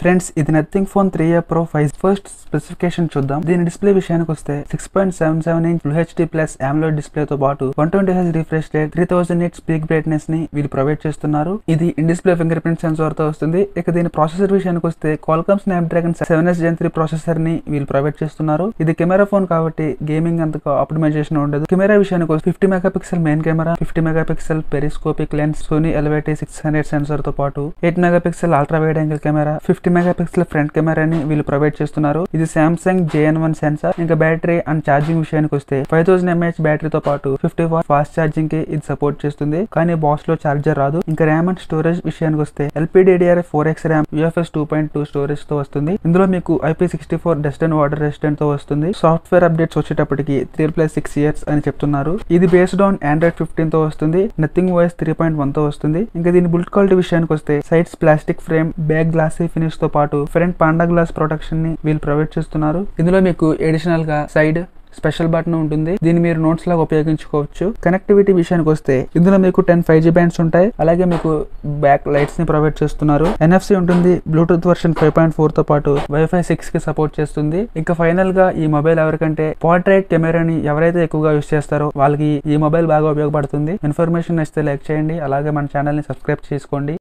Friends ఇది nothing phone 3A Pro 5 first specification చూద్దాం. దీని డిస్ప్లే విషయానికి వస్తే 6.77 inch full HD plus AMOLED display తో పాటు 120Hz refresh rate, 3000 nits peak brightness ని వీళ్ళు ప్రొవైడ్ చేస్తున్నారు. ఇది in display finger print censor తో వస్తుంది. ఇక దీని ప్రాసెసర్ విషయానికి వస్తే Qualcomm Snapdragon 7S Gen 3 processor ని వీళ్ళు ప్రొవైడ్ చేస్తున్నారు. ఇది కెమెరా ఫోన్ కాబట్టి గేమింగ్ అంతగా ఆప్టిమైజేషన్ ఉండదు. కెమెరా విషయానికి వస్తే 50 megapixel main camera, 50 megapixel periscopic lens, Sony LVT 600 sensor తో పాటు 8 మెగాపిక్సెల్ ultra wide angle camera, 50 megapixel front కెమెరాని వీళ్ళు ప్రొవైడ్ చేస్తున్నారు. ఇది సామ్సంగ్ JN1 సెన్సార్. ఇంకా బ్యాటరీ అండ్ ఛార్జింగ్ విషయానికి వస్తే 5000 mAh బ్యాటరీతో పాటు 50 వాట్ ఫాస్ట్ ఛార్జింగ్ కి ఇది సపోర్ట్ చేస్తుంది. కానీ బాక్స్ లో చార్జర్ రాదు. ఇంకా ర్యామ్ అండ్ స్టోరేజ్ విషయానికి వస్తే LPDDR4X ర్యామ్, UFS 2.2 స్టోరేజ్ తో వస్తుంది. ఇందులో మీకు IP64 dust and water resistant తో వస్తుంది. సాఫ్ట్వేర్ అప్డేట్స్ వచ్చేటప్పటికి 3+6 years అని చెప్తున్నారు. ఇది బేస్డ్ ఆన్ Android 15 తో వస్తుంది. నథింగ్ OS 3.1 తో వస్తుంది. ఇంకా దీని బిల్డ్ క్వాలిటీ విషయానికి వస్తే sides plastic frame, back glossy finish తో పాటు ఫ్రంట్ పాండా గ్లాస్ ప్రొటెక్షన్ ని వీళ్ళు ప్రొవైడ్ చేస్తున్నారు. ఇందులో మీకు అడిషనల్ గా సైడ్ స్పెషల్ బటన్ ఉంటుంది. దీన్ని మీరు నోట్స్ లాగా ఉపయోగించుకోవచ్చు. కనెక్టివిటీ విషయానికి వస్తే ఇందులో మీకు 10 5G బ్యాండ్స్ ఉంటాయి. అలాగే మీకు బ్యాక్ లైట్స్ ని ప్రొవైడ్ చేస్తున్నారు. NFC ఉంటుంది. బ్లూటూత్ వర్షన్ 5.4 తో పాటు Wi-Fi 6 కి సపోర్ట్ చేస్తుంది. ఇంకా ఫైనల్ గా ఈ మొబైల్ ఎవరికంటే పోర్ట్రైట్ కెమెరాని ఎవరైతే ఎక్కువగా యూస్ చేస్తారో వాళ్ళకి ఈ మొబైల్ బాగా ఉపయోగపడుతుంది. ఇన్ఫర్మేషన్ నచ్చితే లైక్ చేయండి. అలాగే మన ఛానల్ ని సబ్స్క్రైబ్ చేసుకోండి.